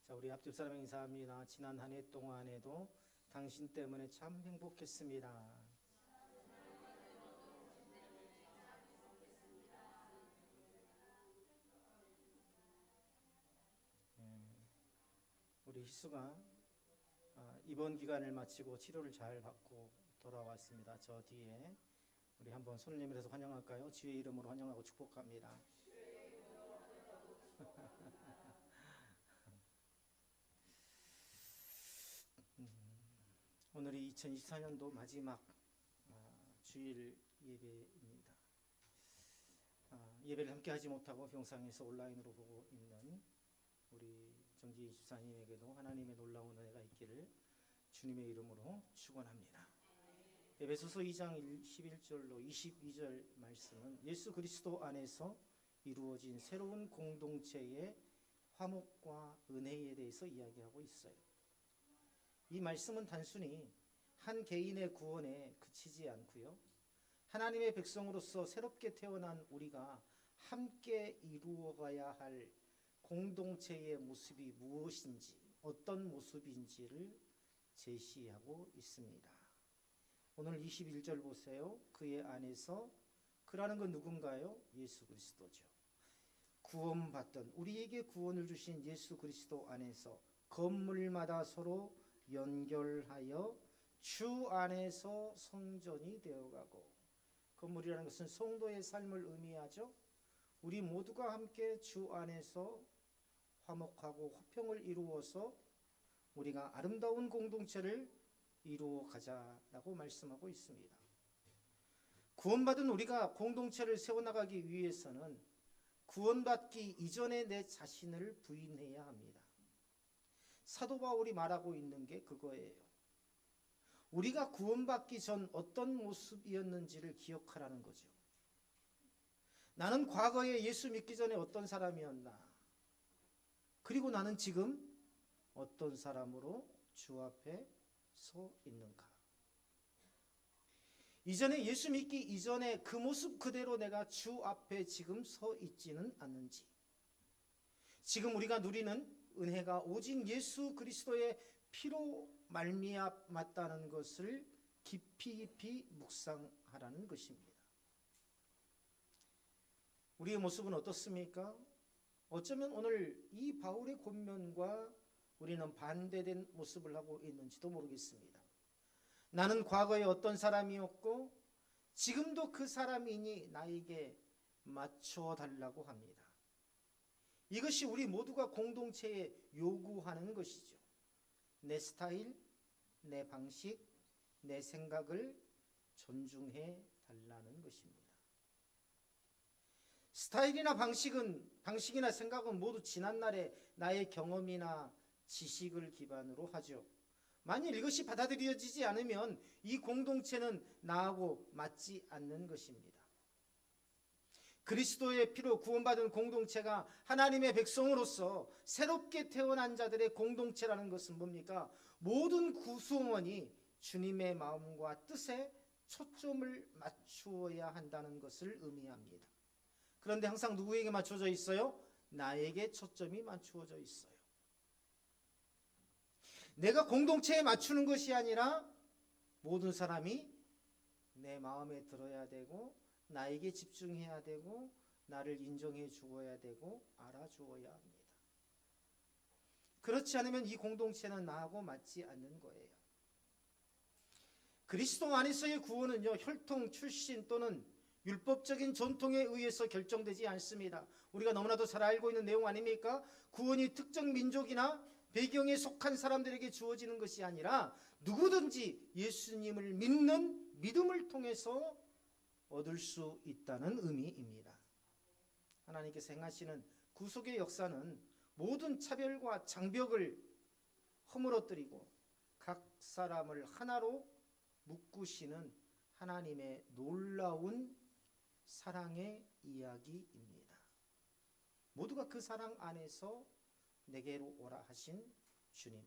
자, 우리 앞집 사람 인사합니다. 지난 한 해 동안에도 당신 때문에 참 행복했습니다. 우리 희수가 입원 기간을 마치고 치료를 잘 받고 돌아왔습니다. 저 뒤에 우리 한번 손을 내밀어서 환영할까요? 주의 이름으로 환영하고 축복합니다. 오늘이 2024년도 마지막 주일 예배입니다. 예배를 함께 하지 못하고 병상에서 온라인으로 보고 있는 우리 정지희 집사님에게도 하나님의 놀라운 은혜가 있기를 주님의 이름으로 축원합니다. 에베소서 2장 11절로 22절 말씀은 예수 그리스도 안에서 이루어진 새로운 공동체의 화목과 은혜에 대해서 이야기하고 있어요. 이 말씀은 단순히 한 개인의 구원에 그치지 않고요, 하나님의 백성으로서 새롭게 태어난 우리가 함께 이루어가야 할 공동체의 모습이 무엇인지, 어떤 모습인지를 제시하고 있습니다. 오늘 21절 보세요. 그의 안에서, 그라는 건 누군가요? 예수 그리스도죠. 구원받던, 우리에게 구원을 주신 예수 그리스도 안에서 건물마다 서로 연결하여 주 안에서 성전이 되어가고, 건물이라는 것은 성도의 삶을 의미하죠. 우리 모두가 함께 주 안에서 화목하고 화평을 이루어서 우리가 아름다운 공동체를 이루어 가자라고 말씀하고 있습니다. 구원받은 우리가 공동체를 세워나가기 위해서는 구원받기 이전에 내 자신을 부인해야 합니다. 사도 바울이 말하고 있는 게 그거예요. 우리가 구원받기 전 어떤 모습이었는지를 기억하라는 거죠. 나는 과거에 예수 믿기 전에 어떤 사람이었나? 그리고 나는 지금 어떤 사람으로 주 앞에 서 있는가? 이전에 예수 믿기 이전에 그 모습 그대로 내가 주 앞에 지금 서 있지는 않는지, 지금 우리가 누리는 은혜가 오직 예수 그리스도의 피로 말미암았다는 것을 깊이 묵상하라는 것입니다. 우리의 모습은 어떻습니까? 어쩌면 오늘 이 바울의 권면과 우리는 반대된 모습을 하고 있는지도 모르겠습니다. 나는 과거에 어떤 사람이었고 지금도 그 사람이니 나에게 맞춰 달라고 합니다. 이것이 우리 모두가 공동체에 요구하는 것이죠. 내 스타일, 내 방식, 내 생각을 존중해 달라는 것입니다. 스타일이나 방식이나 생각은 모두 지난날의 나의 경험이나 지식을 기반으로 하죠. 만일 이것이 받아들여지지 않으면 이 공동체는 나하고 맞지 않는 것입니다. 그리스도의 피로 구원받은 공동체가 하나님의 백성으로서 새롭게 태어난 자들의 공동체라는 것은 뭡니까? 모든 구성원이 주님의 마음과 뜻에 초점을 맞추어야 한다는 것을 의미합니다. 그런데 항상 누구에게 맞춰져 있어요? 나에게 초점이 맞추어져 있어요. 내가 공동체에 맞추는 것이 아니라 모든 사람이 내 마음에 들어야 되고 나에게 집중해야 되고 나를 인정해 주어야 되고 알아주어야 합니다. 그렇지 않으면 이 공동체는 나하고 맞지 않는 거예요. 그리스도 안에서의 구원은요, 혈통, 출신 또는 율법적인 전통에 의해서 결정되지 않습니다. 우리가 너무나도 잘 알고 있는 내용 아닙니까? 구원이 특정 민족이나 배경에 속한 사람들에게 주어지는 것이 아니라 누구든지 예수님을 믿는 믿음을 통해서 얻을 수 있다는 의미입니다. 하나님께서 행하시는 구속의 역사는 모든 차별과 장벽을 허물어뜨리고 각 사람을 하나로 묶으시는 하나님의 놀라운 사랑의 이야기입니다. 모두가 그 사랑 안에서 내게로 오라 하신 주님,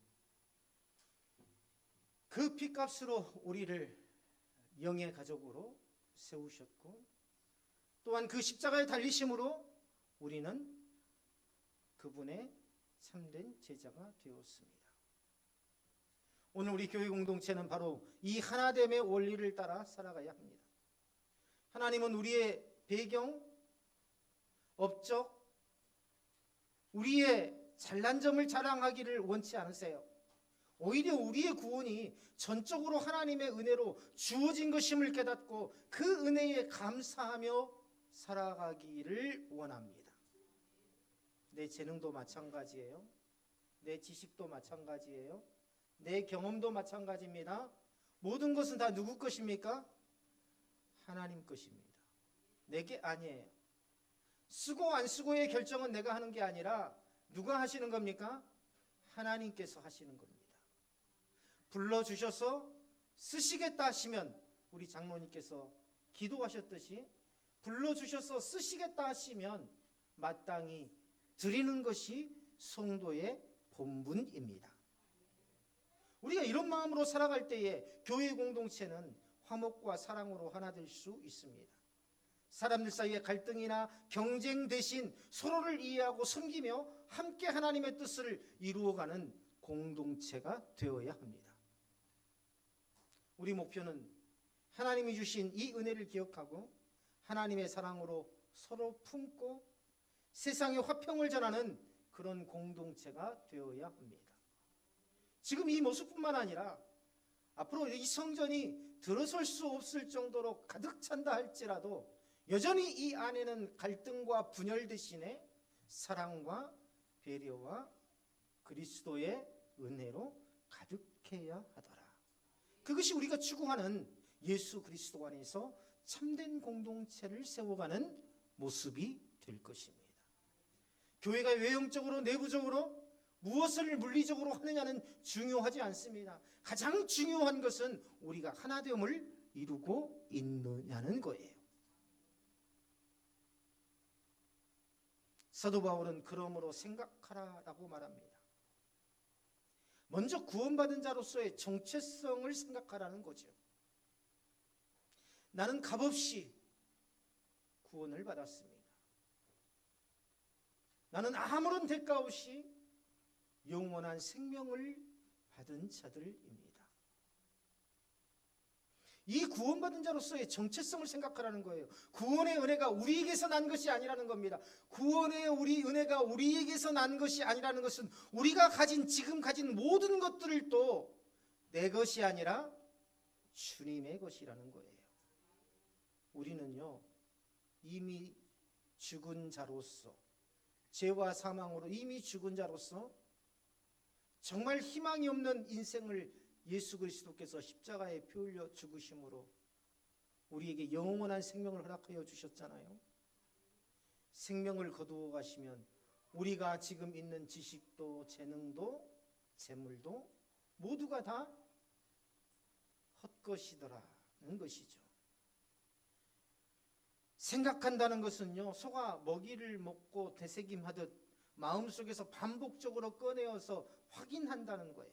그 피값으로 우리를 영의 가족으로 세우셨고, 또한 그 십자가의 달리심으로 우리는 그분의 참된 제자가 되었습니다. 오늘 우리 교회 공동체는 바로 이 하나됨의 원리를 따라 살아가야 합니다. 하나님은 우리의 배경, 업적, 우리의 잘난 점을 자랑하기를 원치 않으세요. 오히려 우리의 구원이 전적으로 하나님의 은혜로 주어진 것임을 깨닫고 그 은혜에 감사하며 살아가기를 원합니다. 내 재능도 마찬가지예요. 내 지식도 마찬가지예요. 내 경험도 마찬가지입니다. 모든 것은 다 누구 것입니까? 하나님 것입니다. 내게 아니에요. 쓰고 안 쓰고의 결정은 내가 하는 게 아니라 누가 하시는 겁니까? 하나님께서 하시는 겁니다. 불러주셔서 쓰시겠다 하시면 우리 장로님께서 기도하셨듯이 불러주셔서 쓰시겠다 하시면 마땅히 드리는 것이 성도의 본분입니다. 우리가 이런 마음으로 살아갈 때에 교회 공동체는 화목과 사랑으로 하나 될 수 있습니다. 사람들 사이의 갈등이나 경쟁 대신 서로를 이해하고 섬기며 함께 하나님의 뜻을 이루어가는 공동체가 되어야 합니다. 우리 목표는 하나님이 주신 이 은혜를 기억하고 하나님의 사랑으로 서로 품고 세상에 화평을 전하는 그런 공동체가 되어야 합니다. 지금 이 모습뿐만 아니라 앞으로 이 성전이 들어설 수 없을 정도로 가득 찬다 할지라도 여전히 이 안에는 갈등과 분열 대신에 사랑과 배려와 그리스도의 은혜로 가득해야 하더라. 그것이 우리가 추구하는 예수 그리스도 안에서 참된 공동체를 세워가는 모습이 될 것입니다. 교회가 외형적으로 내부적으로 무엇을 물리적으로 하느냐는 중요하지 않습니다. 가장 중요한 것은 우리가 하나됨을 이루고 있느냐는 거예요. 사도 바울은 그러므로 생각하라라고 말합니다. 먼저 구원받은 자로서의 정체성을 생각하라는 거죠. 나는 값없이 구원을 받았습니다. 나는 아무런 대가 없이 영원한 생명을 받은 자들입니다. 이 구원받은 자로서의 정체성을 생각하라는 거예요. 구원의 은혜가 우리에게서 난 것이 아니라는 겁니다. 구원의 은혜가 우리에게서 난 것이 아니라는 것은 우리가 지금 가진 모든 것들을 또 내 것이 아니라 주님의 것이라는 거예요. 우리는요, 이미 죽은 자로서, 죄와 사망으로 이미 죽은 자로서 정말 희망이 없는 인생을 예수 그리스도께서 십자가에 피 흘려 죽으심으로 우리에게 영원한 생명을 허락하여 주셨잖아요. 생명을 거두어 가시면 우리가 지금 있는 지식도 재능도 재물도 모두가 다 헛것이더라는 것이죠. 생각한다는 것은요, 소가 먹이를 먹고 되새김하듯 마음속에서 반복적으로 꺼내어서 확인한다는 거예요.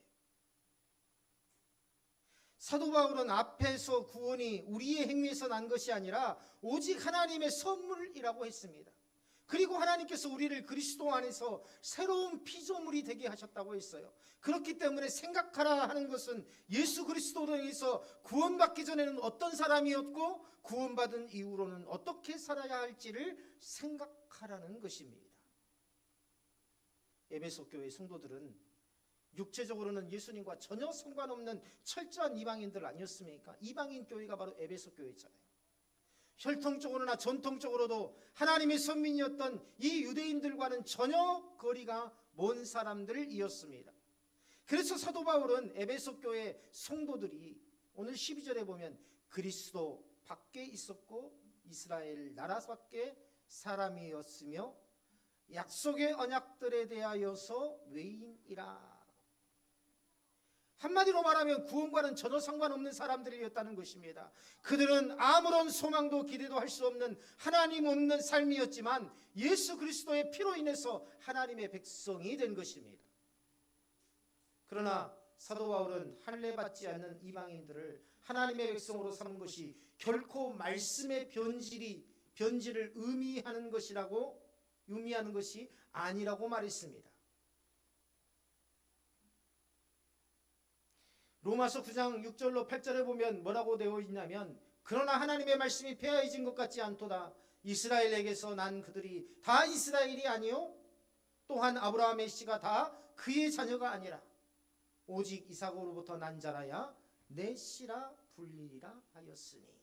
사도 바울은 앞에서 구원이 우리의 행위에서 난 것이 아니라 오직 하나님의 선물이라고 했습니다. 그리고 하나님께서 우리를 그리스도 안에서 새로운 피조물이 되게 하셨다고 했어요. 그렇기 때문에 생각하라 하는 것은 예수 그리스도로 인해서 구원받기 전에는 어떤 사람이었고 구원받은 이후로는 어떻게 살아야 할지를 생각하라는 것입니다. 에베소 교회 성도들은 육체적으로는 예수님과 전혀 상관없는 철저한 이방인들 아니었습니까? 이방인 교회가 바로 에베소 교회잖아요. 혈통적으로나 전통적으로도 하나님의 선민이었던 이 유대인들과는 전혀 거리가 먼 사람들이었습니다. 그래서 사도 바울은 에베소 교회 성도들이 오늘 12절에 보면 그리스도 밖에 있었고 이스라엘 나라 밖에 사람이었으며 약속의 언약들에 대하여서 외인이라. 한마디로 말하면 구원과는 전혀 상관없는 사람들이었다는 것입니다. 그들은 아무런 소망도 기대도 할 수 없는 하나님 없는 삶이었지만 예수 그리스도의 피로 인해서 하나님의 백성이 된 것입니다. 그러나 사도 바울은 할례 받지 않는 이방인들을 하나님의 백성으로 삼는 것이 결코 말씀의 변질을 의미하는 것이 아니라고 말했습니다. 로마서 9장 6절로 8절에 보면 뭐라고 되어 있냐면 그러나 하나님의 말씀이 폐하여진 것 같지 않도다. 이스라엘에게서 난 그들이 다 이스라엘이 아니요 또한 아브라함의 씨가 다 그의 자녀가 아니라 오직 이삭으로부터 난 자라야 내 씨라 불리리라 하였으니.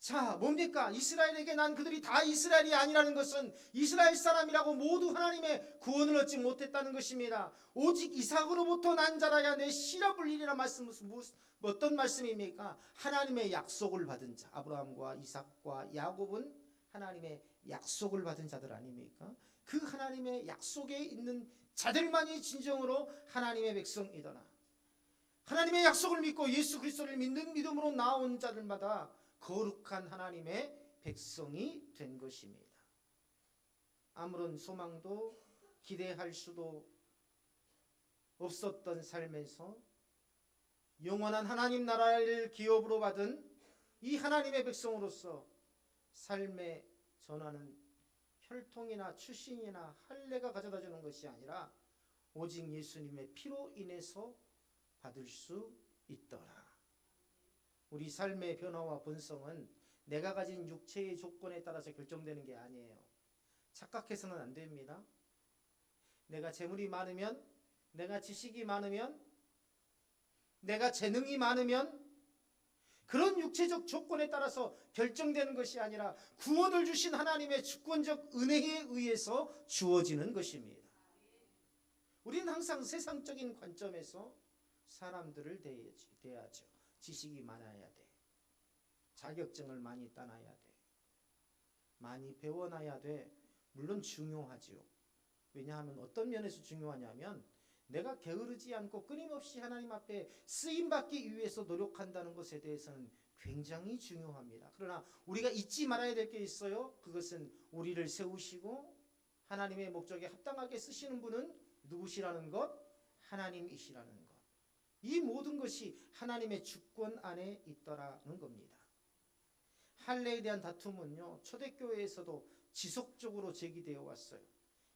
자, 뭡니까? 이스라엘에게 난 그들이 다 이스라엘이 아니라는 것은 이스라엘 사람이라고 모두 하나님의 구원을 얻지 못했다는 것입니다. 오직 이삭으로부터 난 자라야 내 씨라 불리리라 말씀은 어떤 말씀입니까? 하나님의 약속을 받은 자, 아브라함과 이삭과 야곱은 하나님의 약속을 받은 자들 아닙니까? 그 하나님의 약속에 있는 자들만이 진정으로 하나님의 백성이더라. 하나님의 약속을 믿고 예수 그리스도를 믿는 믿음으로 나온 자들마다 거룩한 하나님의 백성이 된 것입니다. 아무런 소망도 기대할 수도 없었던 삶에서 영원한 하나님 나라를 기업으로 받은 이 하나님의 백성으로서 삶의 전환은 혈통이나 출신이나 할례가 가져다 주는 것이 아니라 오직 예수님의 피로 인해서 받을 수 있더라. 우리 삶의 변화와 본성은 내가 가진 육체의 조건에 따라서 결정되는 게 아니에요. 착각해서는 안 됩니다. 내가 재물이 많으면, 내가 지식이 많으면, 내가 재능이 많으면 그런 육체적 조건에 따라서 결정되는 것이 아니라 구원을 주신 하나님의 주권적 은혜에 의해서 주어지는 것입니다. 우리는 항상 세상적인 관점에서 사람들을 대하죠. 지식이 많아야 돼. 자격증을 많이 따놔야 돼. 많이 배워놔야 돼. 물론 중요하지요. 왜냐하면 어떤 면에서 중요하냐면 내가 게으르지 않고 끊임없이 하나님 앞에 쓰임받기 위해서 노력한다는 것에 대해서는 굉장히 중요합니다. 그러나 우리가 잊지 말아야 될 게 있어요. 그것은 우리를 세우시고 하나님의 목적에 합당하게 쓰시는 분은 누구시라는 것? 하나님이시라는 것. 이 모든 것이 하나님의 주권 안에 있더라는 겁니다. 할례에 대한 다툼은요, 초대교회에서도 지속적으로 제기되어 왔어요.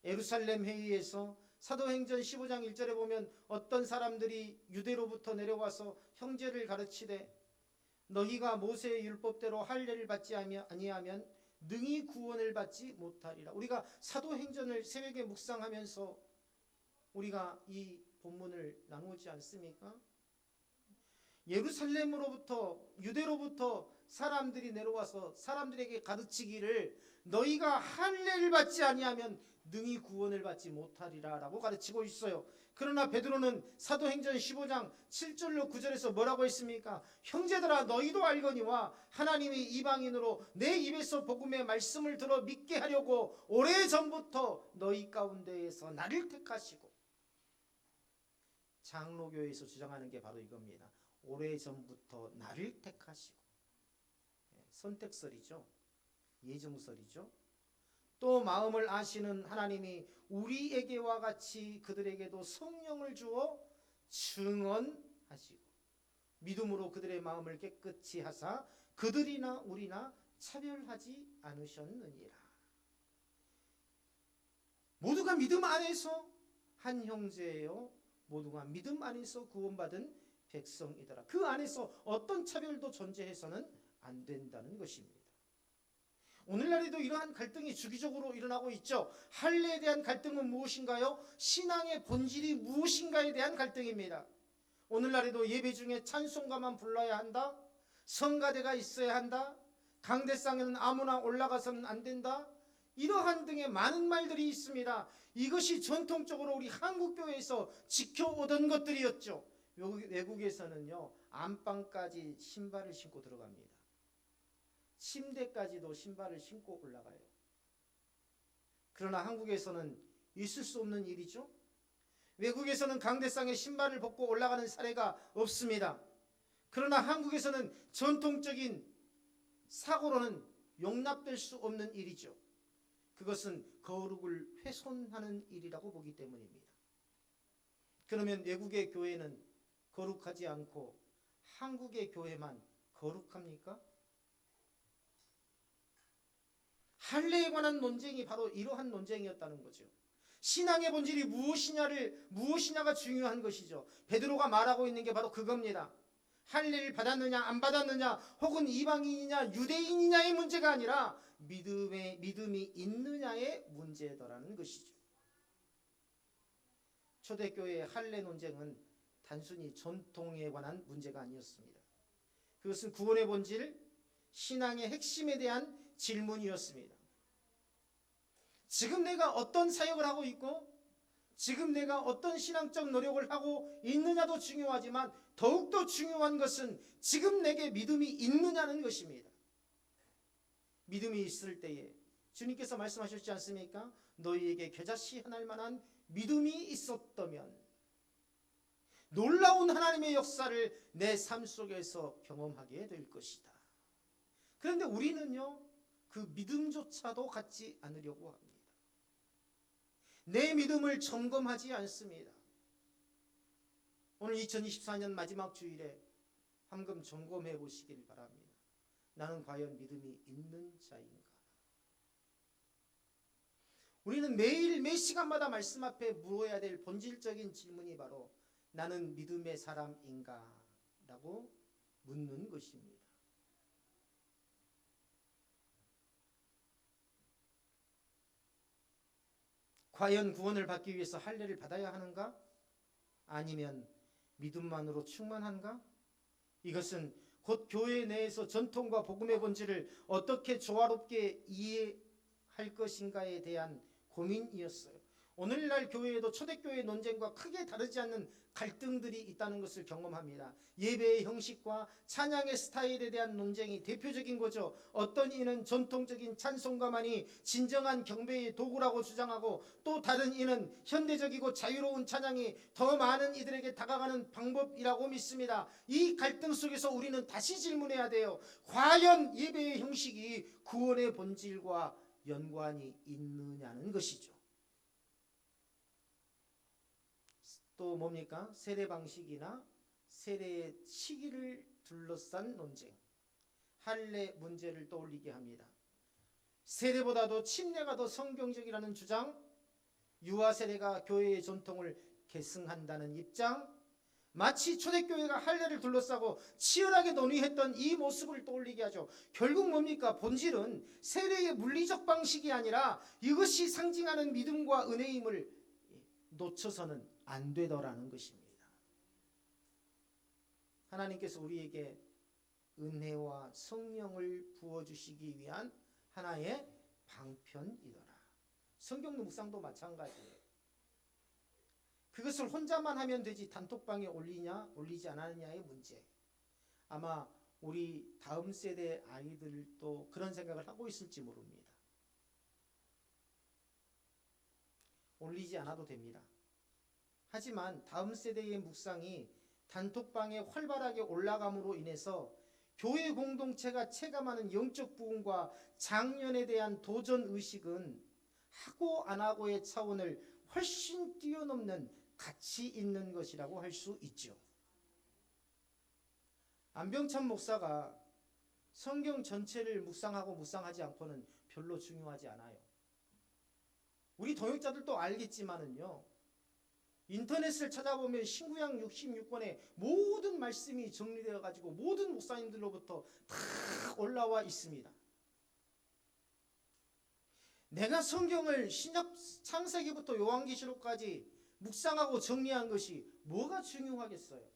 예루살렘 회의에서 사도행전 15장 1절에 보면 어떤 사람들이 유대로부터 내려와서 형제를 가르치되 너희가 모세의 율법대로 할례를 받지 아니하면 능히 구원을 받지 못하리라. 우리가 사도행전을 새벽에 묵상하면서 우리가 이 본문을 나누지 않습니까? 예루살렘으로부터 유대로부터 사람들이 내려와서 사람들에게 가르치기를 너희가 할례를 받지 아니하면 능히 구원을 받지 못하리라 라고 가르치고 있어요. 그러나 베드로는 사도행전 15장 7절로 9절에서 뭐라고 했습니까? 형제들아 너희도 알거니와 하나님이 이방인으로 내 입에서 복음의 말씀을 들어 믿게 하려고 오래전부터 너희 가운데에서 나를 택하시고, 장로교에서 주장하는 게 바로 이겁니다. 오래전부터 나를 택하시고. 선택설이죠. 예정설이죠. 또 마음을 아시는 하나님이 우리에게와 같이 그들에게도 성령을 주어 증언하시고 믿음으로 그들의 마음을 깨끗이 하사 그들이나 우리나 차별하지 않으셨느니라. 모두가 믿음 안에서 한 형제예요. 모두가 믿음 안에서 구원받은 백성이더라. 그 안에서 어떤 차별도 존재해서는 안 된다는 것입니다. 오늘날에도 이러한 갈등이 주기적으로 일어나고 있죠. 할례에 대한 갈등은 무엇인가요? 신앙의 본질이 무엇인가에 대한 갈등입니다. 오늘날에도 예배 중에 찬송가만 불러야 한다. 성가대가 있어야 한다. 강대상에는 아무나 올라가서는 안 된다. 이러한 등의 많은 말들이 있습니다. 이것이 전통적으로 우리 한국교회에서 지켜오던 것들이었죠. 외국에서는요, 안방까지 신발을 신고 들어갑니다. 침대까지도 신발을 신고 올라가요. 그러나 한국에서는 있을 수 없는 일이죠. 외국에서는 강대상에 신발을 벗고 올라가는 사례가 없습니다. 그러나 한국에서는 전통적인 사고로는 용납될 수 없는 일이죠. 그것은 거룩을 훼손하는 일이라고 보기 때문입니다. 그러면 외국의 교회는 거룩하지 않고 한국의 교회만 거룩합니까? 할례에 관한 논쟁이 바로 이러한 논쟁이었다는 거죠. 신앙의 본질이 무엇이냐가 중요한 것이죠. 베드로가 말하고 있는 게 바로 그겁니다. 할례를 받았느냐 안 받았느냐 혹은 이방인이냐 유대인이냐의 문제가 아니라 믿음이 있느냐의 문제더라는 것이죠. 초대교회의 할례 논쟁은 단순히 전통에 관한 문제가 아니었습니다. 그것은 구원의 본질, 신앙의 핵심에 대한 질문이었습니다. 지금 내가 어떤 사역을 하고 있고 지금 내가 어떤 신앙적 노력을 하고 있느냐도 중요하지만 더욱더 중요한 것은 지금 내게 믿음이 있느냐는 것입니다. 믿음이 있을 때에 주님께서 말씀하셨지 않습니까? 너희에게 겨자씨 하나일 만한 믿음이 있었다면 놀라운 하나님의 역사를 내 삶 속에서 경험하게 될 것이다. 그런데 우리는요, 그 믿음조차도 갖지 않으려고 합니다. 내 믿음을 점검하지 않습니다. 오늘 2024년 마지막 주일에 한번 점검해 보시길 바랍니다. 나는 과연 믿음이 있는 자인가? 우리는 매일 매 시간마다 말씀 앞에 물어야 될 본질적인 질문이 바로 나는 믿음의 사람인가? 라고 묻는 것입니다. 과연 구원을 받기 위해서 할례를 받아야 하는가? 아니면 믿음만으로 충만한가? 이것은 곧 교회 내에서 전통과 복음의 본질을 어떻게 조화롭게 이해할 것인가에 대한 고민이었어요. 오늘날 교회에도 초대교회 논쟁과 크게 다르지 않는 갈등들이 있다는 것을 경험합니다. 예배의 형식과 찬양의 스타일에 대한 논쟁이 대표적인 거죠. 어떤 이는 전통적인 찬송가만이 진정한 경배의 도구라고 주장하고 또 다른 이는 현대적이고 자유로운 찬양이 더 많은 이들에게 다가가는 방법이라고 믿습니다. 이 갈등 속에서 우리는 다시 질문해야 돼요. 과연 예배의 형식이 구원의 본질과 연관이 있느냐는 것이죠. 또 뭡니까? 세례 방식이나 세례의 시기를 둘러싼 논쟁, 할례 문제를 떠올리게 합니다. 세례보다도 침례가 더 성경적이라는 주장, 유아 세례가 교회의 전통을 계승한다는 입장, 마치 초대교회가 할례를 둘러싸고 치열하게 논의했던 이 모습을 떠올리게 하죠. 결국 뭡니까? 본질은 세례의 물리적 방식이 아니라 이것이 상징하는 믿음과 은혜임을 놓쳐서는 안 되더라는 것입니다. 하나님께서 우리에게 은혜와 성령을 부어주시기 위한 하나의 방편이더라. 성경 묵상도 마찬가지예요. 그것을 혼자만 하면 되지 단톡방에 올리냐 올리지 않았느냐의 문제. 아마 우리 다음 세대 아이들도 그런 생각을 하고 있을지 모릅니다. 올리지 않아도 됩니다. 하지만 다음 세대의 묵상이 단톡방에 활발하게 올라감으로 인해서 교회 공동체가 체감하는 영적 부흥과 장년에 대한 도전 의식은 하고 안 하고의 차원을 훨씬 뛰어넘는 가치 있는 것이라고 할 수 있죠. 안병찬 목사가 성경 전체를 묵상하고 묵상하지 않고는 별로 중요하지 않아요. 우리 동역자들도 알겠지만은요, 인터넷을 찾아보면 신구약 66권의 모든 말씀이 정리되어 가지고 모든 목사님들로부터 다 올라와 있습니다. 내가 성경을 신약 창세기부터 요한계시록까지 묵상하고 정리한 것이 뭐가 중요하겠어요?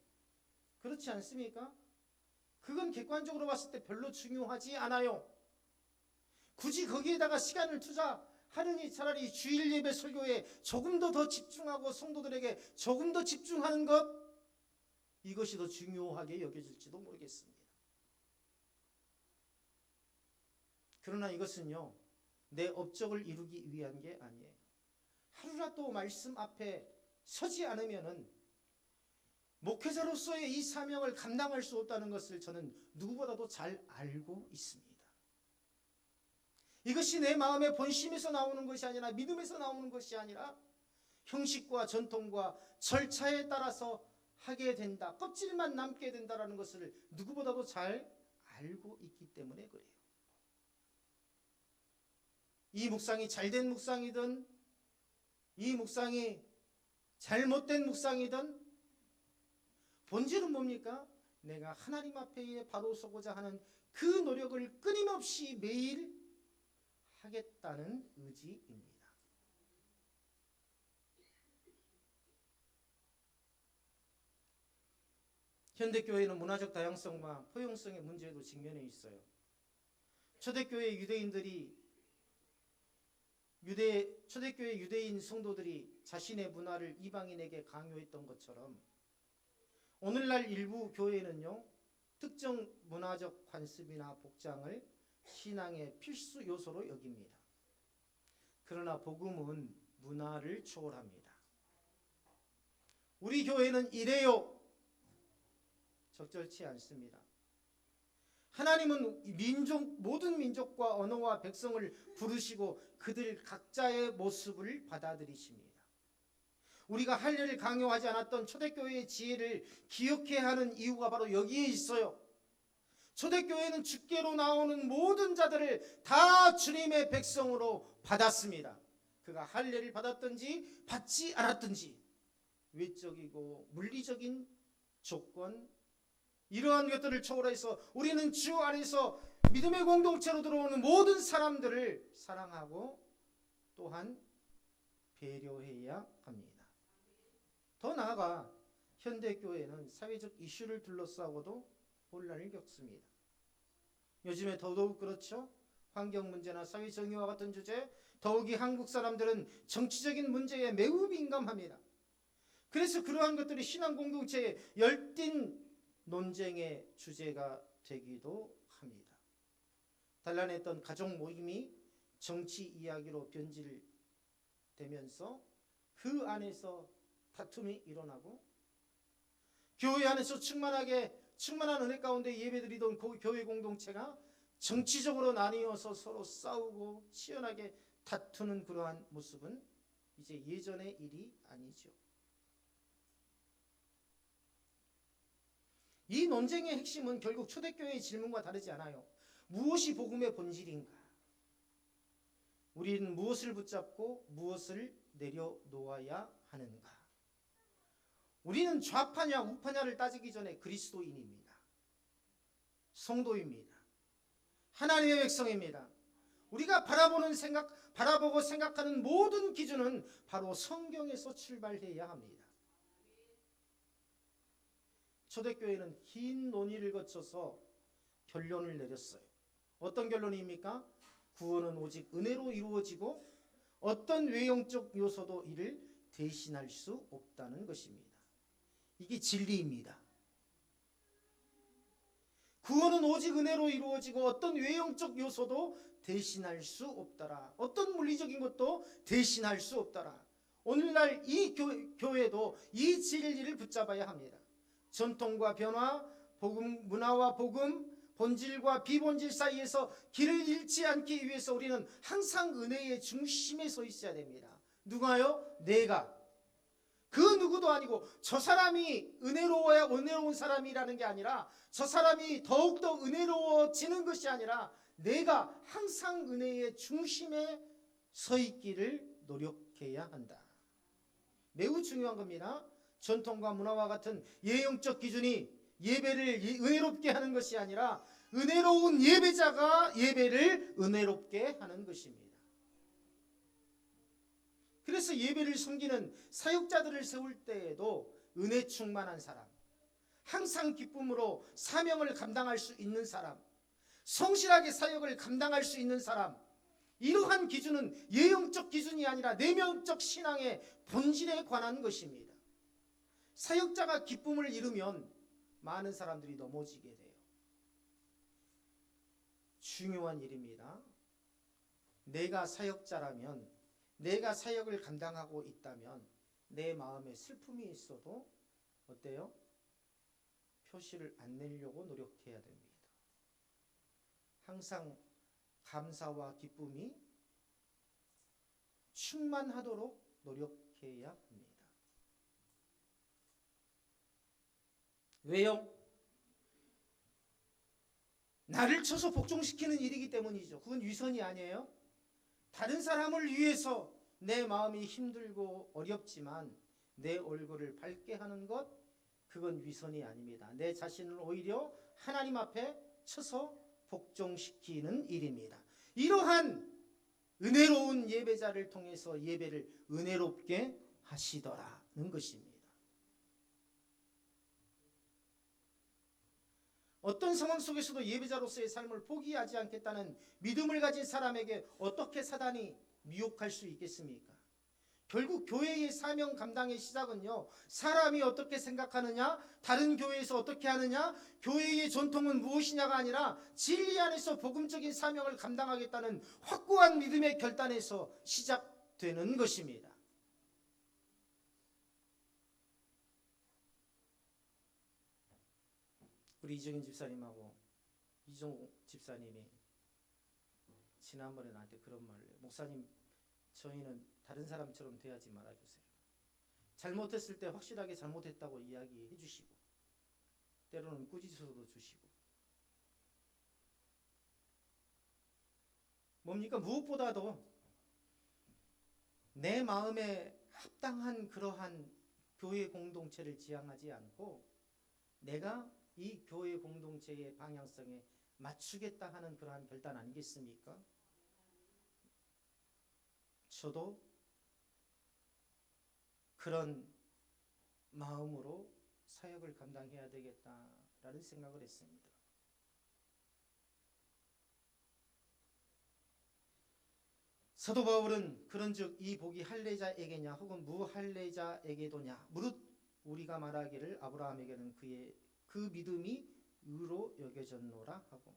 그렇지 않습니까? 그건 객관적으로 봤을 때 별로 중요하지 않아요. 굳이 거기에다가 시간을 투자하느니 차라리 주일 예배 설교에 조금 더 집중하고 성도들에게 조금 더 집중하는 것, 이것이 더 중요하게 여겨질지도 모르겠습니다. 그러나 이것은요, 내 업적을 이루기 위한 게 아니에요. 하루라도 말씀 앞에 서지 않으면은 목회자로서의 이 사명을 감당할 수 없다는 것을 저는 누구보다도 잘 알고 있습니다. 이것이 내 마음의 본심에서 나오는 것이 아니라 믿음에서 나오는 것이 아니라 형식과 전통과 절차에 따라서 하게 된다, 껍질만 남게 된다는 것을 누구보다도 잘 알고 있기 때문에 그래요. 이 묵상이 잘된 묵상이든 이 묵상이 잘못된 묵상이든 본질은 뭡니까? 내가 하나님 앞에 바로 서고자 하는 그 노력을 끊임없이 매일 하겠다는 의지입니다. 현대교회는 문화적 다양성과 포용성의 문제에도 직면해 있어요. 초대교회 초대교회 유대인 성도들이 자신의 문화를 이방인에게 강요했던 것처럼 오늘날 일부 교회는요, 특정 문화적 관습이나 복장을 신앙의 필수 요소로 여깁니다. 그러나 복음은 문화를 초월합니다. 우리 교회는 이래요. 적절치 않습니다. 하나님은 모든 민족과 언어와 백성을 부르시고 그들 각자의 모습을 받아들이십니다. 우리가 할례를 강요하지 않았던 초대교회의 지혜를 기억해야 하는 이유가 바로 여기에 있어요. 초대교회는 주께로 나오는 모든 자들을 다 주님의 백성으로 받았습니다. 그가 할례를 받았든지 받지 않았든지 외적이고 물리적인 조건, 이러한 것들을 초월해서 우리는 주 안에서 믿음의 공동체로 들어오는 모든 사람들을 사랑하고 또한 배려해야 합니다. 더 나아가 현대교회는 사회적 이슈를 둘러싸고도 혼란을 겪습니다. 요즘에 더더욱 그렇죠. 환경 문제나 사회 정의와 같은 주제, 더욱이 한국 사람들은 정치적인 문제에 매우 민감합니다. 그래서 그러한 것들이 신앙 공동체의 열띤 논쟁의 주제가 되기도 합니다. 단란했던 가족 모임이 정치 이야기로 변질되면서 그 안에서 다툼이 일어나고, 교회 안에서 충만한 은혜 가운데 예배드리던 그 교회 공동체가 정치적으로 나뉘어서 서로 싸우고 치열하게 다투는 그러한 모습은 이제 예전의 일이 아니죠. 이 논쟁의 핵심은 결국 초대교회의 질문과 다르지 않아요. 무엇이 복음의 본질인가? 우리는 무엇을 붙잡고 무엇을 내려놓아야 하는가? 우리는 좌파냐 우파냐를 따지기 전에 그리스도인입니다. 성도입니다. 하나님의 백성입니다. 우리가 바라보고 생각하는 모든 기준은 바로 성경에서 출발해야 합니다. 초대교회는 긴 논의를 거쳐서 결론을 내렸어요. 어떤 결론입니까? 구원은 오직 은혜로 이루어지고 어떤 외형적 요소도 이를 대신할 수 없다는 것입니다. 이게 진리입니다. 구원은 오직 은혜로 이루어지고 어떤 외형적 요소도 대신할 수 없더라. 어떤 물리적인 것도 대신할 수 없더라. 오늘날 이 교회도 이 진리를 붙잡아야 합니다. 전통과 변화, 복음, 문화와 복음, 본질과 비본질 사이에서 길을 잃지 않기 위해서 우리는 항상 은혜의 중심에 서 있어야 됩니다. 누가요? 내가. 그 누구도 아니고 저 사람이 은혜로워야 은혜로운 사람이라는 게 아니라 저 사람이 더욱더 은혜로워지는 것이 아니라 내가 항상 은혜의 중심에 서 있기를 노력해야 한다. 매우 중요한 겁니다. 전통과 문화와 같은 예형적 기준이 예배를 은혜롭게 하는 것이 아니라 은혜로운 예배자가 예배를 은혜롭게 하는 것입니다. 그래서 예배를 섬기는 사역자들을 세울 때에도 은혜 충만한 사람, 항상 기쁨으로 사명을 감당할 수 있는 사람, 성실하게 사역을 감당할 수 있는 사람, 이러한 기준은 예형적 기준이 아니라 내면적 신앙의 본질에 관한 것입니다. 사역자가 기쁨을 잃으면 많은 사람들이 넘어지게 돼요. 중요한 일입니다. 내가 사역자라면, 내가 사역을 감당하고 있다면 내 마음에 슬픔이 있어도 어때요? 표시를 안 내려고 노력해야 됩니다. 항상 감사와 기쁨이 충만하도록 노력해야 합니다. 왜요? 나를 쳐서 복종시키는 일이기 때문이죠. 그건 위선이 아니에요. 다른 사람을 위해서 내 마음이 힘들고 어렵지만 내 얼굴을 밝게 하는 것, 그건 위선이 아닙니다. 내 자신을 오히려 하나님 앞에 쳐서 복종시키는 일입니다. 이러한 은혜로운 예배자를 통해서 예배를 은혜롭게 하시더라는 것입니다. 어떤 상황 속에서도 예배자로서의 삶을 포기하지 않겠다는 믿음을 가진 사람에게 어떻게 사단이 미혹할 수 있겠습니까? 결국 교회의 사명 감당의 시작은요, 사람이 어떻게 생각하느냐, 다른 교회에서 어떻게 하느냐, 교회의 전통은 무엇이냐가 아니라 진리 안에서 복음적인 사명을 감당하겠다는 확고한 믿음의 결단에서 시작되는 것입니다. 우리 이정인 집사님하고 이종 집사님이 지난번에 나한테 그런 말을 해요. 목사님, 저희는 다른 사람처럼 대하지 말아주세요. 잘못했을 때 확실하게 잘못했다고 이야기해 주시고, 때로는 꾸짖어도 주시고. 뭡니까? 무엇보다도 내 마음에 합당한 그러한 교회 공동체를 지향하지 않고 내가 이 교회 공동체의 방향성에 맞추겠다 하는 그러한 결단 아니겠습니까? 저도 그런 마음으로 사역을 감당해야 되겠다라는 생각을 했습니다. 사도 바울은 그런즉 이 복이 할례자에게냐 혹은 무할례자에게도냐 무릇 우리가 말하기를 아브라함에게는 그의 그 믿음이 의로 여겨졌노라 하고,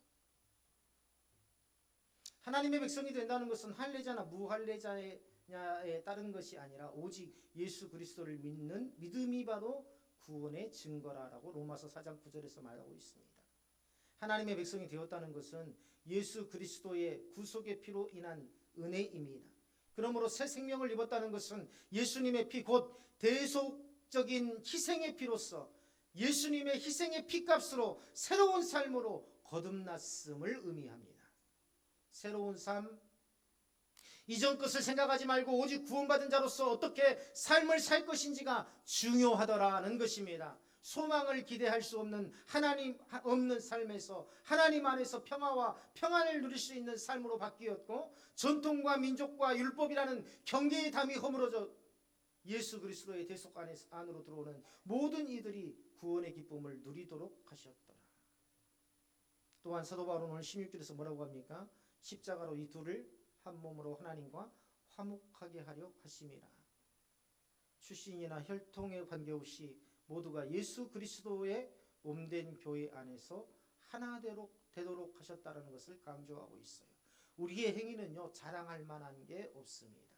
하나님의 백성이 된다는 것은 할례자나 무할례자냐에 따른 것이 아니라 오직 예수 그리스도를 믿는 믿음이 바로 구원의 증거라라고 로마서 4장 9절에서 말하고 있습니다. 하나님의 백성이 되었다는 것은 예수 그리스도의 구속의 피로 인한 은혜입니다. 그러므로 새 생명을 입었다는 것은 예수님의 피, 곧 대속적인 희생의 피로서 예수님의 희생의 피값으로 새로운 삶으로 거듭났음을 의미합니다. 새로운 삶, 이전 것을 생각하지 말고 오직 구원받은 자로서 어떻게 삶을 살 것인지가 중요하더라는 것입니다. 소망을 기대할 수 없는 하나님 없는 삶에서 하나님 안에서 평화와 평안을 누릴 수 있는 삶으로 바뀌었고, 전통과 민족과 율법이라는 경계의 담이 허물어져 예수 그리스도의 대속 안으로 들어오는 모든 이들이 구원의 기쁨을 누리도록 하셨더라. 또한 사도 바울은 오늘 16절에서 뭐라고 합니까? 십자가로 이 둘을 한 몸으로 하나님과 화목하게 하려 하심이라. 출신이나 혈통에 관계없이 모두가 예수 그리스도의 몸된 교회 안에서 하나 되도록 하셨다는 것을 강조하고 있어요. 우리의 행위는요, 자랑할 만한 게 없습니다.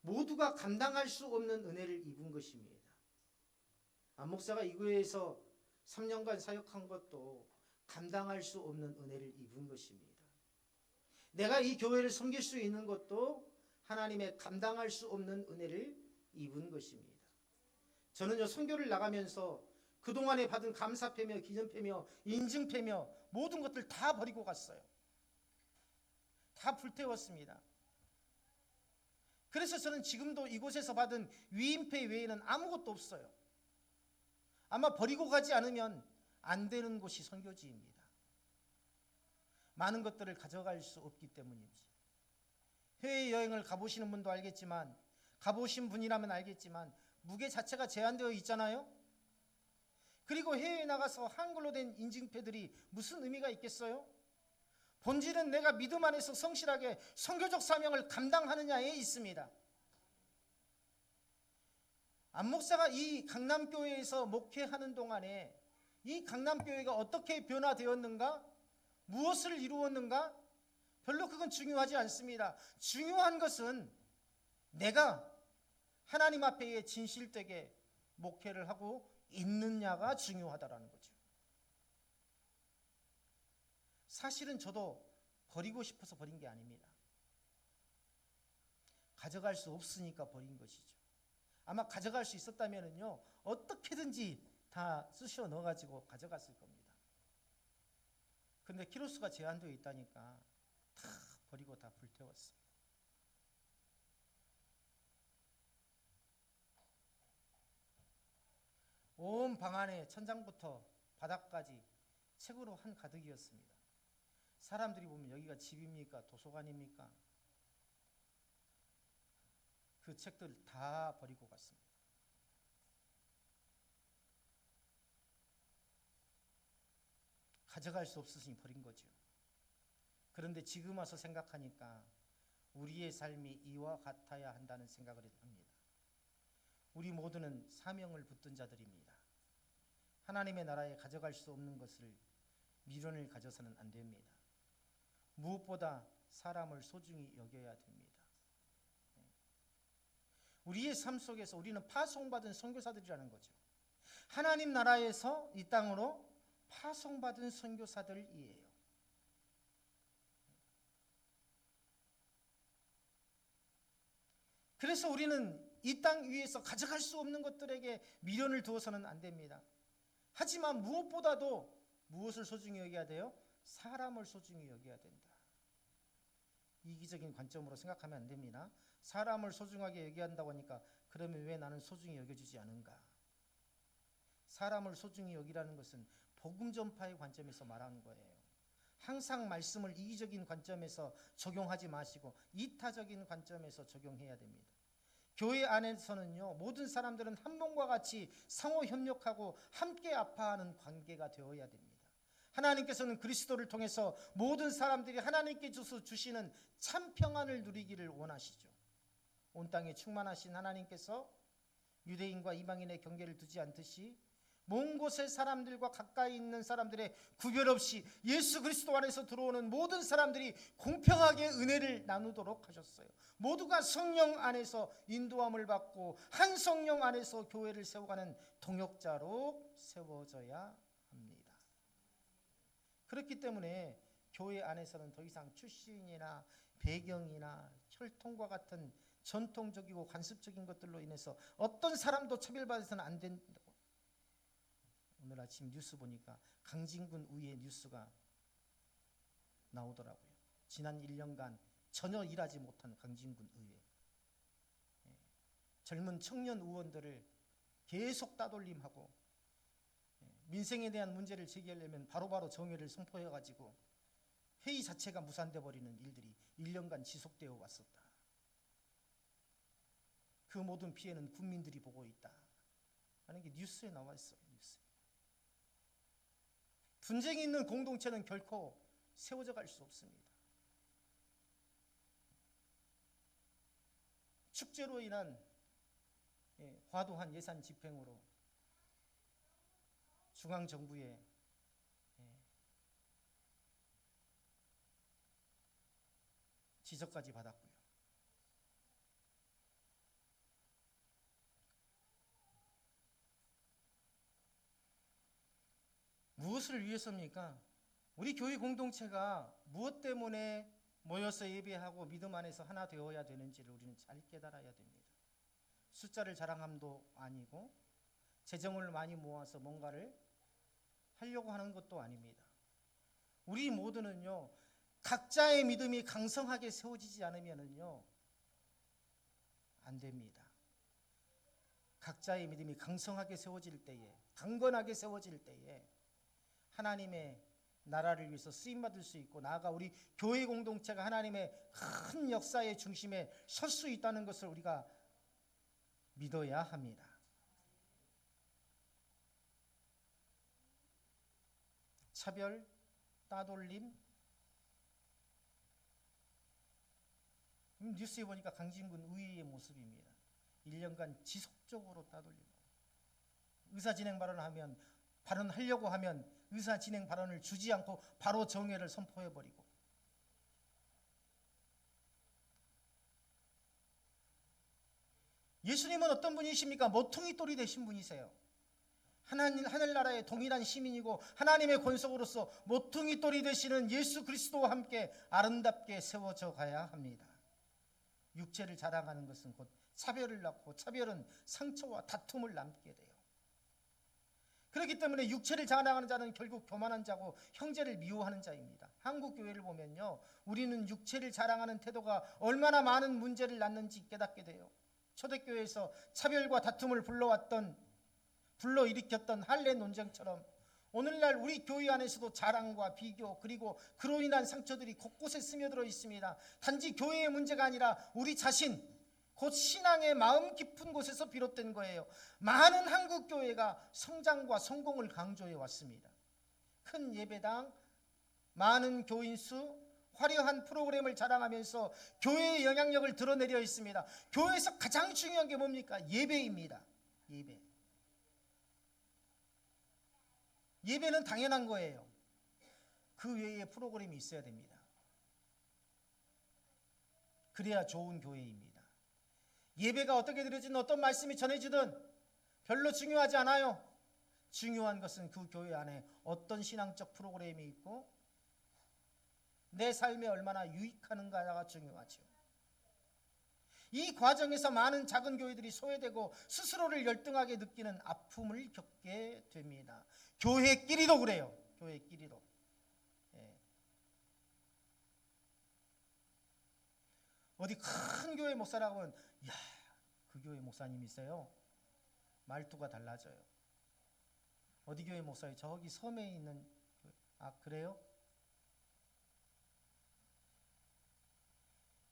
모두가 감당할 수 없는 은혜를 입은 것입니다. 안 목사가 이 교회에서 3년간 사역한 것도 감당할 수 없는 은혜를 입은 것입니다. 내가 이 교회를 섬길 수 있는 것도 하나님의 감당할 수 없는 은혜를 입은 것입니다. 저는요, 선교를 나가면서 그동안에 받은 감사패며 기념패며 인증패며 모든 것들 다 버리고 갔어요. 다 불태웠습니다. 그래서 저는 지금도 이곳에서 받은 위임패 외에는 아무것도 없어요. 아마 버리고 가지 않으면 안 되는 곳이 선교지입니다. 많은 것들을 가져갈 수 없기 때문이지. 해외여행을 가보시는 분도 알겠지만, 가보신 분이라면 알겠지만 무게 자체가 제한되어 있잖아요. 그리고 해외에 나가서 한글로 된 인증패들이 무슨 의미가 있겠어요? 본질은 내가 믿음 안에서 성실하게 선교적 사명을 감당하느냐에 있습니다. 안 목사가 이 강남교회에서 목회하는 동안에 이 강남교회가 어떻게 변화되었는가, 무엇을 이루었는가, 별로 그건 중요하지 않습니다. 중요한 것은 내가 하나님 앞에 진실되게 목회를 하고 있느냐가 중요하다라는 거죠. 사실은 저도 버리고 싶어서 버린 게 아닙니다. 가져갈 수 없으니까 버린 것이죠. 아마 가져갈 수 있었다면요, 어떻게든지 다 쑤셔 넣어가지고 가져갔을 겁니다. 근데 키로수가 제한되어 있다니까 다 버리고 다 불태웠어요. 온 방 안에 천장부터 바닥까지 책으로 한가득이었습니다. 사람들이 보면 여기가 집입니까? 도서관입니까? 그 책들 다 버리고 갔습니다. 가져갈 수 없으시니 버린 거죠. 그런데 지금 와서 생각하니까 우리의 삶이 이와 같아야 한다는 생각을 합니다. 우리 모두는 사명을 붙든 자들입니다. 하나님의 나라에 가져갈 수 없는 것을 미련을 가져서는 안 됩니다. 무엇보다 사람을 소중히 여겨야 됩니다. 우리의 삶 속에서 우리는 파송받은 선교사들이라는 거죠. 하나님 나라에서 이 땅으로 파송받은 선교사들이에요. 그래서 우리는 이 땅 위에서 가져갈 수 없는 것들에게 미련을 두어서는 안 됩니다. 하지만 무엇보다도 무엇을 소중히 여겨야 돼요? 사람을 소중히 여겨야 된다. 이기적인 관점으로 생각하면 안 됩니다. 사람을 소중하게 여겨야 한다고 하니까 그러면 왜 나는 소중히 여겨주지 않은가? 사람을 소중히 여기라는 것은 복음 전파의 관점에서 말하는 거예요. 항상 말씀을 이기적인 관점에서 적용하지 마시고 이타적인 관점에서 적용해야 됩니다. 교회 안에서는요, 모든 사람들은 한 몸과 같이 상호 협력하고 함께 아파하는 관계가 되어야 됩니다. 하나님께서는 그리스도를 통해서 모든 사람들이 하나님께 주시는 참 평안을 누리기를 원하시죠. 온 땅에 충만하신 하나님께서 유대인과 이방인의 경계를 두지 않듯이 먼 곳의 사람들과 가까이 있는 사람들의 구별 없이 예수 그리스도 안에서 들어오는 모든 사람들이 공평하게 은혜를 나누도록 하셨어요. 모두가 성령 안에서 인도함을 받고 한 성령 안에서 교회를 세워가는 동역자로 세워져야 합니다. 그렇기 때문에 교회 안에서는 더 이상 출신이나 배경이나 혈통과 같은 전통적이고 관습적인 것들로 인해서 어떤 사람도 차별받아서는 안 된다고. 오늘 아침 뉴스 보니까 강진군 의회 뉴스가 나오더라고요. 지난 1년간 전혀 일하지 못한 강진군 의회. 젊은 청년 의원들을 계속 따돌림하고 민생에 대한 문제를 제기하려면 바로바로 정회를 선포해가지고 회의 자체가 무산돼 버리는 일들이 1년간 지속되어 왔었다. 그 모든 피해는 국민들이 보고 있다 하는 게 뉴스에 나와 있어요. 뉴스에. 분쟁이 있는 공동체는 결코 세워져 갈 수 없습니다. 축제로 인한 과도한 예산 집행으로 중앙정부의 지적까지 받았고요. 무엇을 위해서입니까? 우리 교회 공동체가 무엇 때문에 모여서 예배하고 믿음 안에서 하나 되어야 되는지를 우리는 잘 깨달아야 됩니다. 숫자를 자랑함도 아니고 재정을 많이 모아서 뭔가를 하려고 하는 것도 아닙니다. 우리 모두는요, 각자의 믿음이 강성하게 세워지지 않으면요 안 됩니다. 각자의 믿음이 강성하게 세워질 때에, 강건하게 세워질 때에 하나님의 나라를 위해서 쓰임받을 수 있고, 나아가 우리 교회 공동체가 하나님의 큰 역사의 중심에 설 수 있다는 것을 우리가 믿어야 합니다. 차별, 따돌림. 뉴스에 보니까 강진군 의회의 모습입니다. 1년간 지속적으로 따돌리고, 의사진행 발언하려고 하면 의사진행 발언을 주지 않고 바로 정회를 선포해버리고, 예수님은 어떤 분이십니까? 모퉁이 돌이 되신 분이세요. 하늘나라의 동일한 시민이고 하나님의 권속으로서 모퉁이 돌이 되시는 예수 그리스도와 함께 아름답게 세워져 가야 합니다. 육체를 자랑하는 것은 곧 차별을 낳고, 차별은 상처와 다툼을 남게 돼요. 그렇기 때문에 육체를 자랑하는 자는 결국 교만한 자고 형제를 미워하는 자입니다. 한국 교회를 보면요, 우리는 육체를 자랑하는 태도가 얼마나 많은 문제를 낳는지 깨닫게 돼요. 초대교회에서 차별과 다툼을 불러왔던 불러일으켰던 할례 논쟁처럼 오늘날 우리 교회 안에서도 자랑과 비교 그리고 그로 인한 상처들이 곳곳에 스며들어 있습니다. 단지 교회의 문제가 아니라 우리 자신 곧 신앙의 마음 깊은 곳에서 비롯된 거예요. 많은 한국 교회가 성장과 성공을 강조해 왔습니다. 큰 예배당, 많은 교인 수, 화려한 프로그램을 자랑하면서 교회의 영향력을 드러내려 있습니다. 교회에서 가장 중요한 게 뭡니까? 예배입니다. 예배. 예배는 당연한 거예요. 그 외에 프로그램이 있어야 됩니다. 그래야 좋은 교회입니다. 예배가 어떻게 드려지든 어떤 말씀이 전해지든 별로 중요하지 않아요. 중요한 것은 그 교회 안에 어떤 신앙적 프로그램이 있고 내 삶에 얼마나 유익하는가가 중요하죠. 이 과정에서 많은 작은 교회들이 소외되고 스스로를 열등하게 느끼는 아픔을 겪게 됩니다. 교회끼리도 그래요. 교회끼리도. 예. 어디 큰 교회 목사라고 하면 야, 그 교회 목사님 있어요. 말투가 달라져요. 어디 교회 목사예요? 저기 섬에 있는 교회. 아, 그래요?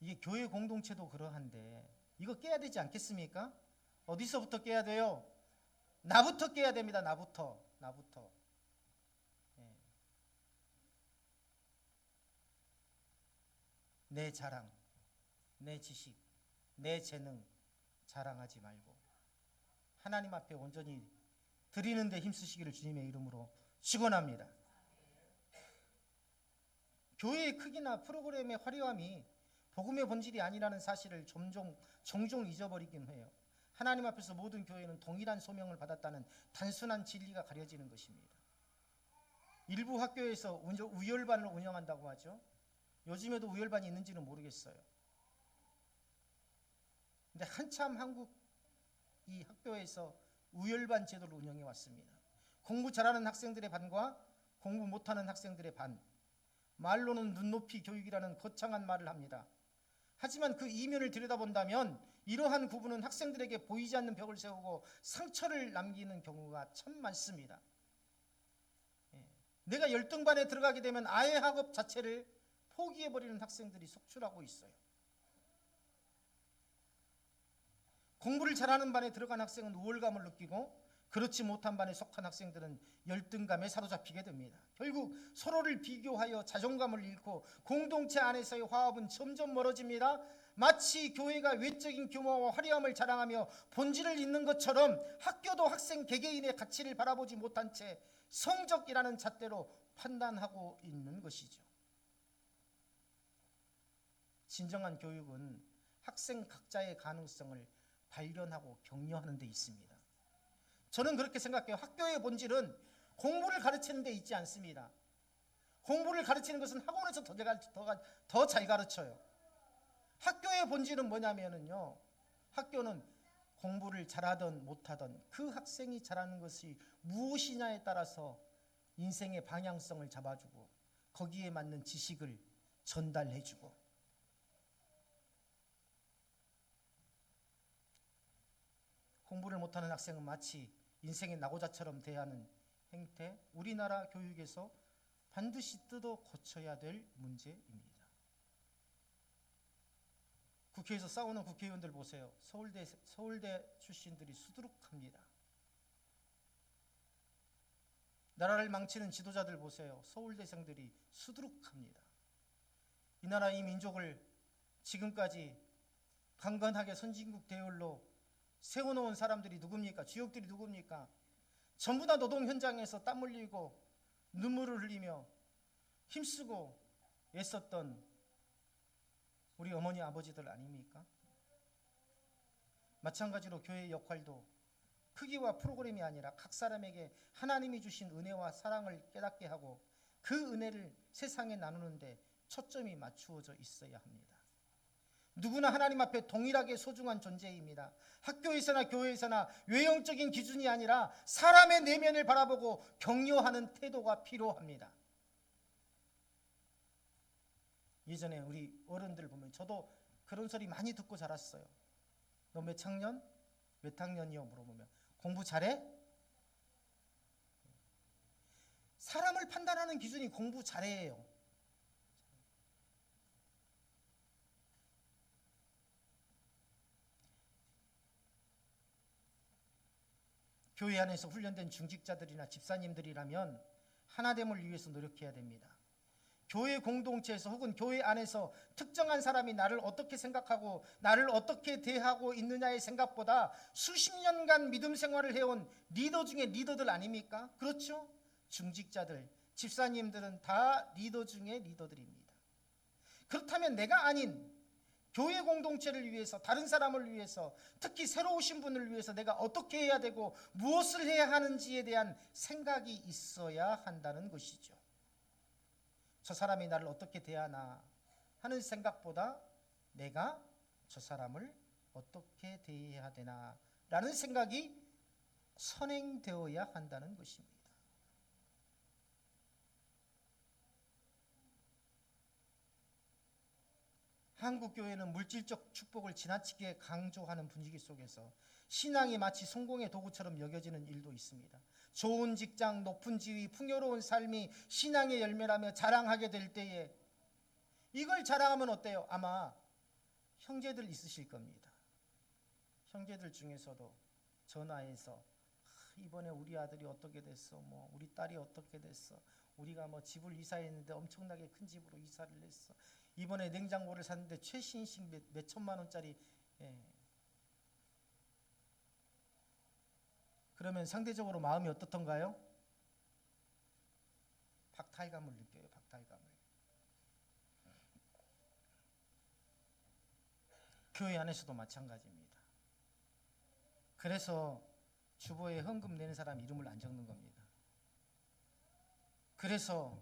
이게 교회 공동체도 그러한데 이거 깨야 되지 않겠습니까? 어디서부터 깨야 돼요? 나부터 깨야 됩니다. 나부터. 예. 내 자랑, 내 지식, 내 재능 자랑하지 말고 하나님 앞에 온전히 드리는 데 힘쓰시기를 주님의 이름으로 축원합니다. 교회의 크기나 프로그램의 화려함이 복음의 본질이 아니라는 사실을 종종 잊어버리긴 해요. 하나님 앞에서 모든 교회는 동일한 소명을 받았다는 단순한 진리가 가려지는 것입니다. 일부 학교에서 우열반을 운영한다고 하죠. 요즘에도 우열반이 있는지는 모르겠어요. 근데 한참 한국 이 학교에서 우열반 제도를 운영해 왔습니다. 공부 잘하는 학생들의 반과 공부 못하는 학생들의 반. 말로는 눈높이 교육이라는 거창한 말을 합니다. 하지만 그 이면을 들여다본다면 이러한 구분은 학생들에게 보이지 않는 벽을 세우고 상처를 남기는 경우가 참 많습니다. 내가 열등반에 들어가게 되면 아예 학업 자체를 포기해버리는 학생들이 속출하고 있어요. 공부를 잘하는 반에 들어간 학생은 우월감을 느끼고 그렇지 못한 반에 속한 학생들은 열등감에 사로잡히게 됩니다. 결국 서로를 비교하여 자존감을 잃고 공동체 안에서의 화합은 점점 멀어집니다. 마치 교회가 외적인 규모와 화려함을 자랑하며 본질을 잃는 것처럼 학교도 학생 개개인의 가치를 바라보지 못한 채 성적이라는 잣대로 판단하고 있는 것이죠. 진정한 교육은 학생 각자의 가능성을 발견하고 격려하는 데 있습니다. 저는 그렇게 생각해요. 학교의 본질은 공부를 가르치는 데 있지 않습니다. 공부를 가르치는 것은 학원에서 더 잘 가르쳐요. 학교의 본질은 뭐냐면요. 학교는 공부를 잘하든 못하든 그 학생이 잘하는 것이 무엇이냐에 따라서 인생의 방향성을 잡아주고 거기에 맞는 지식을 전달해주고 공부를 못하는 학생은 마치 인생의 낙오자처럼 대하는 행태, 우리나라 교육에서 반드시 뜯어 고쳐야 될 문제입니다. 국회에서 싸우는 국회의원들 보세요. 서울대 출신들이 수두룩합니다. 나라를 망치는 지도자들 보세요. 서울대생들이 수두룩합니다. 이 나라 이 민족을 지금까지 강건하게 선진국 대열로 세워놓은 사람들이 누굽니까? 주역들이 누굽니까? 전부 다 노동 현장에서 땀 흘리고 눈물을 흘리며 힘쓰고 애썼던 우리 어머니 아버지들 아닙니까? 마찬가지로 교회의 역할도 크기와 프로그램이 아니라 각 사람에게 하나님이 주신 은혜와 사랑을 깨닫게 하고 그 은혜를 세상에 나누는데 초점이 맞추어져 있어야 합니다. 누구나 하나님 앞에 동일하게 소중한 존재입니다. 학교에서나 교회에서나 외형적인 기준이 아니라 사람의 내면을 바라보고 격려하는 태도가 필요합니다. 예전에 우리 어른들 보면 저도 그런 소리 많이 듣고 자랐어요. 너 몇 학년? 몇 학년이요? 물어보면 공부 잘해? 사람을 판단하는 기준이 공부 잘해예요. 교회 안에서 훈련된 중직자들이나 집사님들이라면 하나됨을 위해서 노력해야 됩니다. 교회 공동체에서 혹은 교회 안에서 특정한 사람이 나를 어떻게 생각하고 나를 어떻게 대하고 있느냐의 생각보다 수십 년간 믿음 생활을 해온 리더 중에 리더들 아닙니까? 그렇죠? 중직자들, 집사님들은 다 리더 중에 리더들입니다. 그렇다면 내가 아닌 교회 공동체를 위해서, 다른 사람을 위해서, 특히 새로 오신 분을 위해서 내가 어떻게 해야 되고 무엇을 해야 하는지에 대한 생각이 있어야 한다는 것이죠. 저 사람이 나를 어떻게 대하나 하는 생각보다 내가 저 사람을 어떻게 대해야 되나 라는 생각이 선행되어야 한다는 것입니다. 한국 교회는 물질적 축복을 지나치게 강조하는 분위기 속에서 신앙이 마치 성공의 도구처럼 여겨지는 일도 있습니다. 좋은 직장, 높은 지위, 풍요로운 삶이 신앙의 열매라며 자랑하게 될 때에 이걸 자랑하면 어때요? 아마 형제들 있으실 겁니다. 형제들 중에서도 전화해서 이번에 우리 아들이 어떻게 됐어, 뭐 우리 딸이 어떻게 됐어, 우리가 뭐 집을 이사했는데 엄청나게 큰 집으로 이사를 했어, 이번에 냉장고를 샀는데 최신식 몇 천만 원짜리. 그러면 상대적으로 마음이 어떻던가요? 박탈감을 느껴요. 박탈감을. 교회 안에서도 마찬가지입니다. 그래서 주보에 헌금 내는 사람 이름을 안 적는 겁니다. 그래서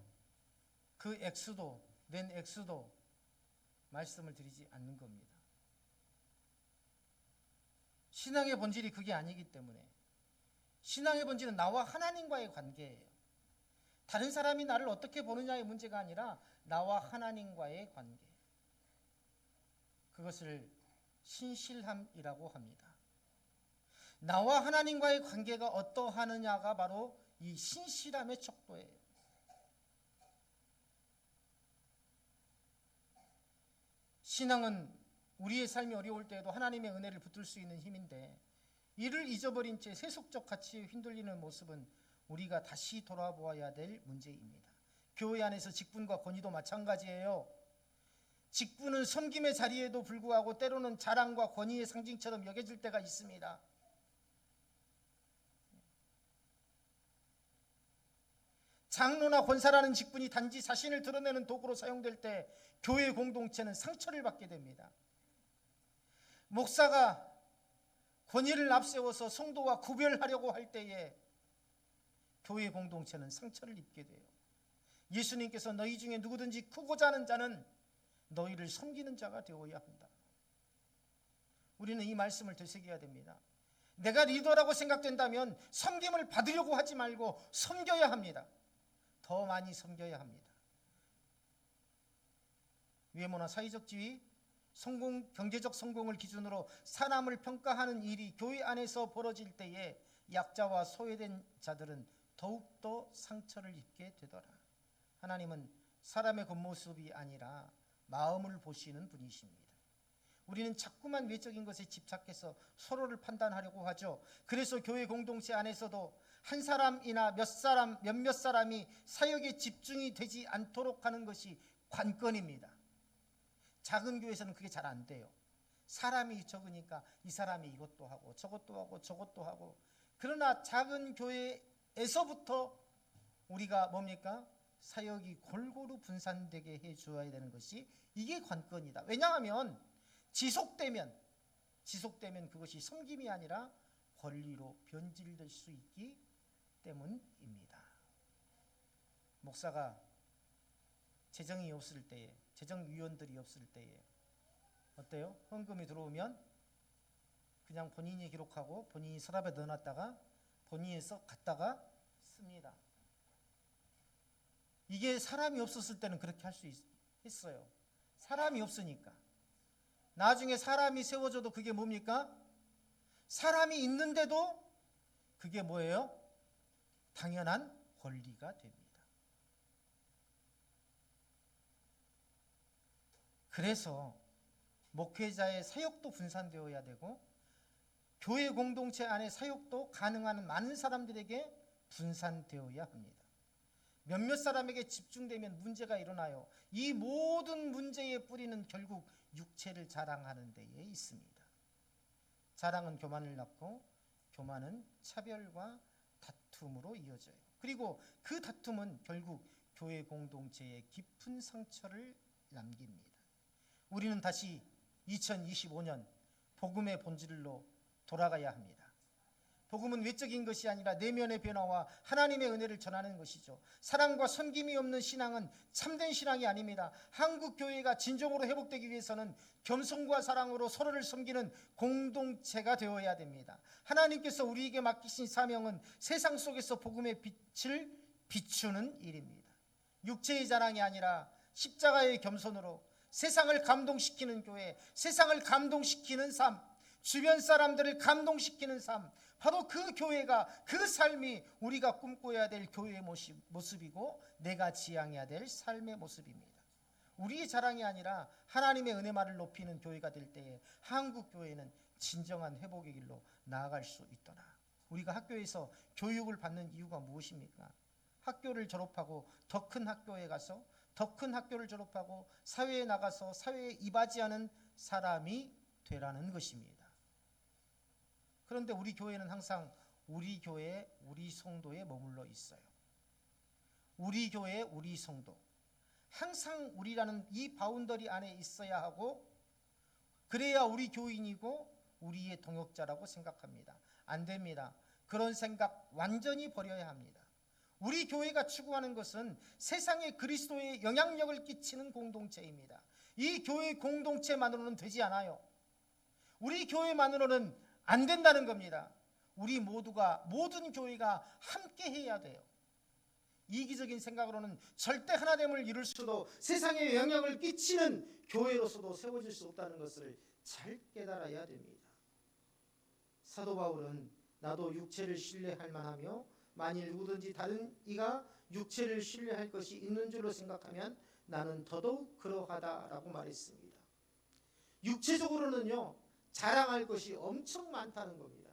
그 액수도, 낸 액수도 말씀을 드리지 않는 겁니다. 신앙의 본질이 그게 아니기 때문에. 신앙의 본질은 나와 하나님과의 관계예요. 다른 사람이 나를 어떻게 보느냐의 문제가 아니라 나와 하나님과의 관계. 그것을 신실함이라고 합니다. 나와 하나님과의 관계가 어떠하느냐가 바로 이 신실함의 척도예요. 신앙은 우리의 삶이 어려울 때에도 하나님의 은혜를 붙들 수 있는 힘인데, 이를 잊어버린 채 세속적 가치에 휘둘리는 모습은 우리가 다시 돌아보아야 될 문제입니다. 교회 안에서 직분과 권위도 마찬가지예요. 직분은 섬김의 자리에도 불구하고 때로는 자랑과 권위의 상징처럼 여겨질 때가 있습니다. 장로나 권사라는 직분이 단지 자신을 드러내는 도구로 사용될 때 교회 공동체는 상처를 받게 됩니다. 목사가 권위를 앞세워서 성도와 구별하려고 할 때에 교회 공동체는 상처를 입게 돼요. 예수님께서 너희 중에 누구든지 크고자 하는 자는 너희를 섬기는 자가 되어야 한다. 우리는 이 말씀을 되새겨야 됩니다. 내가 리더라고 생각된다면 섬김을 받으려고 하지 말고 섬겨야 합니다. 더 많이 섬겨야 합니다. 외모나 사회적 지위, 성공, 경제적 성공을 기준으로 사람을 평가하는 일이 교회 안에서 벌어질 때에 약자와 소외된 자들은 더욱더 상처를 입게 되더라. 하나님은 사람의 겉모습이 아니라 마음을 보시는 분이십니다. 우리는 자꾸만 외적인 것에 집착해서 서로를 판단하려고 하죠. 그래서 교회 공동체 안에서도 한 사람이나 몇몇 사람이 사역에 집중이 되지 않도록 하는 것이 관건입니다. 작은 교회에서는 그게 잘 안 돼요. 사람이 적으니까 이 사람이 이것도 하고 저것도 하고 저것도 하고. 그러나 작은 교회에서부터 우리가 뭡니까? 사역이 골고루 분산되게 해줘야 되는 것이 이게 관건이다. 왜냐하면 지속되면 그것이 섬김이 아니라 권리로 변질될 수 있기 때문입니다. 목사가 재정이 없을 때에, 재정위원들이 없을 때에 어때요? 헌금이 들어오면 그냥 본인이 기록하고 본인이 서랍에 넣어놨다가 본인이 갖다가 씁니다. 이게 사람이 없었을 때는 그렇게 할 수 있어요. 사람이 없으니까. 나중에 사람이 세워져도 그게 뭡니까? 사람이 있는데도 그게 뭐예요? 당연한 권리가 됩니다. 그래서 목회자의 사역도 분산되어야 되고 교회 공동체 안에 사역도 가능한 많은 사람들에게 분산되어야 합니다. 몇몇 사람에게 집중되면 문제가 일어나요. 이 모든 문제의 뿌리는 결국 육체를 자랑하는 데에 있습니다. 자랑은 교만을 낳고 교만은 차별과 다툼으로 이어져요. 그리고 그 다툼은 결국 교회 공동체에 깊은 상처를 남깁니다. 우리는 다시 2025년 복음의 본질로 돌아가야 합니다. 복음은 외적인 것이 아니라 내면의 변화와 하나님의 은혜를 전하는 것이죠. 사랑과 섬김이 없는 신앙은 참된 신앙이 아닙니다. 한국 교회가 진정으로 회복되기 위해서는 겸손과 사랑으로 서로를 섬기는 공동체가 되어야 됩니다. 하나님께서 우리에게 맡기신 사명은 세상 속에서 복음의 빛을 비추는 일입니다. 육체의 자랑이 아니라 십자가의 겸손으로 세상을 감동시키는 교회, 세상을 감동시키는 삶, 주변 사람들을 감동시키는 삶, 바로 그 교회가, 그 삶이 우리가 꿈꿔야 될 교회의 모습이고 내가 지향해야 될 삶의 모습입니다. 우리의 자랑이 아니라 하나님의 은혜만을 높이는 교회가 될 때에 한국 교회는 진정한 회복의 길로 나아갈 수 있더라. 우리가 학교에서 교육을 받는 이유가 무엇입니까? 학교를 졸업하고 더 큰 학교에 가서 더 큰 학교를 졸업하고 사회에 나가서 사회에 이바지하는 사람이 되라는 것입니다. 그런데 우리 교회는 항상 우리 교회, 우리 성도에 머물러 있어요. 우리 교회, 우리 성도. 항상 우리라는 이 바운더리 안에 있어야 하고 그래야 우리 교인이고 우리의 동역자라고 생각합니다. 안 됩니다. 그런 생각 완전히 버려야 합니다. 우리 교회가 추구하는 것은 세상에 그리스도의 영향력을 끼치는 공동체입니다. 이 교회 공동체만으로는 되지 않아요. 우리 교회만으로는 안 된다는 겁니다. 우리 모두가, 모든 교회가 함께 해야 돼요. 이기적인 생각으로는 절대 하나됨을 이룰 수도 세상에 영향을 끼치는 교회로서도 세워질 수 없다는 것을 잘 깨달아야 됩니다. 사도 바울은 나도 육체를 신뢰할 만하며 만일 누구든지 다른 이가 육체를 신뢰할 것이 있는 줄로 생각하면 나는 더더욱 그러하다라고 말했습니다. 육체적으로는요, 자랑할 것이 엄청 많다는 겁니다.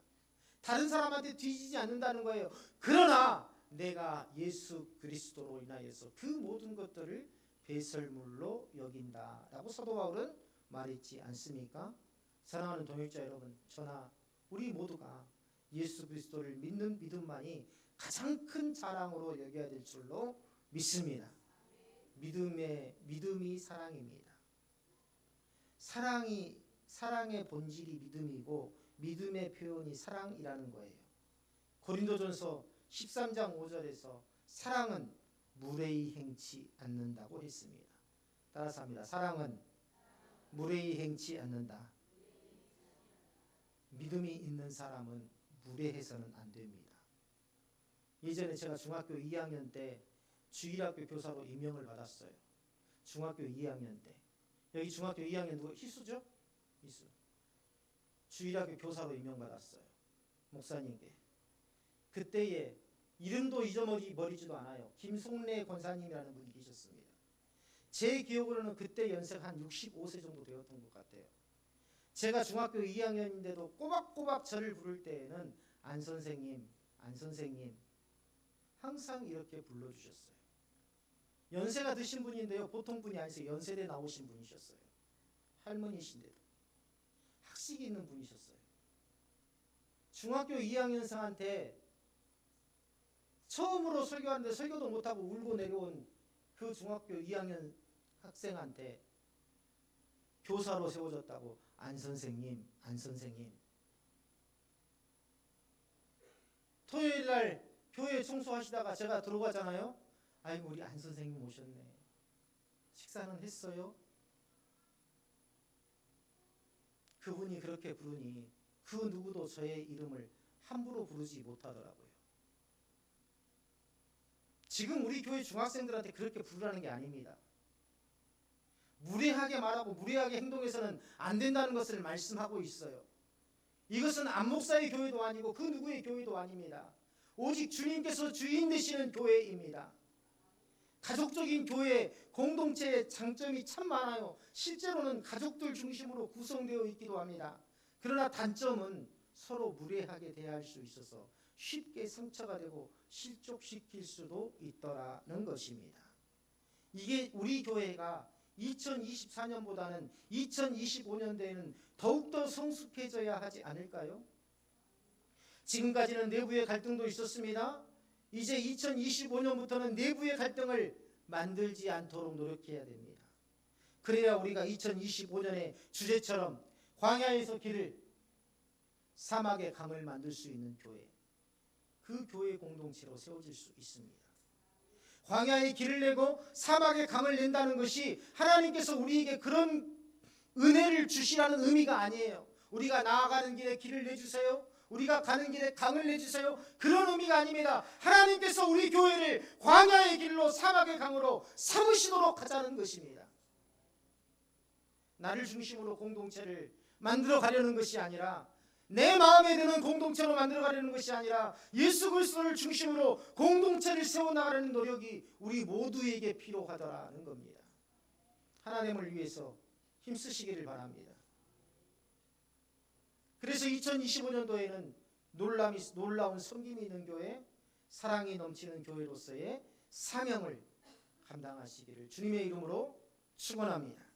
다른 사람한테 뒤지지 않는다는 거예요. 그러나 내가 예수 그리스도로 인하여서 그 모든 것들을 배설물로 여긴다라고 사도 바울은 말했지 않습니까? 사랑하는 동역자 여러분, 저나 우리 모두가 예수 그리스도를 믿는 믿음만이 가장 큰 자랑으로 여겨야 될 줄로 믿습니다. 믿음이 사랑입니다. 사랑의 본질이 믿음이고 믿음의 표현이 사랑이라는 거예요. 고린도전서 13장 5절에서 사랑은 무례히 행치 않는다고 했습니다. 따라서 합니다. 사랑은 무례히 행치 않는다. 믿음이 있는 사람은 무례해서는 안 됩니다. 예전에 제가 중학교 2학년 때 주일학교 교사로 임명을 받았어요. 중학교 2학년 때. 여기 중학교 2학년 누구? 희수죠? 희수. 주일학교 교사로 임명받았어요. 목사님께. 그때에 이름도 잊어버리지도 않아요. 김송래 권사님이라는 분이 계셨습니다. 제 기억으로는 그때 연세가 한 65세 정도 되었던 것 같아요. 제가 중학교 2학년인데도 꼬박꼬박 저를 부를 때에는 안 선생님 항상 이렇게 불러주셨어요. 연세가 드신 분인데요. 보통 분이 아니세요. 연세대 나오신 분이셨어요. 할머니신데도. 학식이 있는 분이셨어요. 중학교 2학년생한테 처음으로 설교하는데 설교도 못하고 울고 내려온 그 중학교 2학년 학생한테 교사로 세워졌다고 안 선생님. 토요일 날 교회 청소하시다가 제가 들어가잖아요. 아이고 우리 안 선생님 오셨네. 식사는 했어요? 그분이 그렇게 부르니 그 누구도 저의 이름을 함부로 부르지 못하더라고요. 지금 우리 교회 중학생들한테 그렇게 부르라는 게 아닙니다. 무례하게 말하고 무례하게 행동해서는 안 된다는 것을 말씀하고 있어요. 이것은 안 목사의 교회도 아니고 그 누구의 교회도 아닙니다. 오직 주님께서 주인 되시는 교회입니다. 가족적인 교회 공동체의 장점이 참 많아요. 실제로는 가족들 중심으로 구성되어 있기도 합니다. 그러나 단점은 서로 무례하게 대할 수 있어서 쉽게 상처가 되고 실족시킬 수도 있더라는 것입니다. 이게 우리 교회가 2024년보다는 2025년도에는 더욱더 성숙해져야 하지 않을까요? 지금까지는 내부의 갈등도 있었습니다. 이제 2025년부터는 내부의 갈등을 만들지 않도록 노력해야 됩니다. 그래야 우리가 2025년의 주제처럼 광야에서 길을, 사막의 강을 만들 수 있는 교회, 그 교회 공동체로 세워질 수 있습니다. 광야의 길을 내고 사막의 강을 낸다는 것이 하나님께서 우리에게 그런 은혜를 주시라는 의미가 아니에요. 우리가 나아가는 길에 길을 내주세요, 우리가 가는 길에 강을 내주세요, 그런 의미가 아닙니다. 하나님께서 우리 교회를 광야의 길로 사막의 강으로 삼으시도록 하자는 것입니다. 나를 중심으로 공동체를 만들어 가려는 것이 아니라, 내 마음에 드는 공동체로 만들어 가려는 것이 아니라 예수 그리스도를 중심으로 공동체를 세워나가려는 노력이 우리 모두에게 필요하다는 겁니다. 하나님을 위해서 힘쓰시기를 바랍니다. 그래서 2025년도에는 놀라운 섬김이 있는 교회, 사랑이 넘치는 교회로서의 사명을 감당하시기를 주님의 이름으로 축원합니다.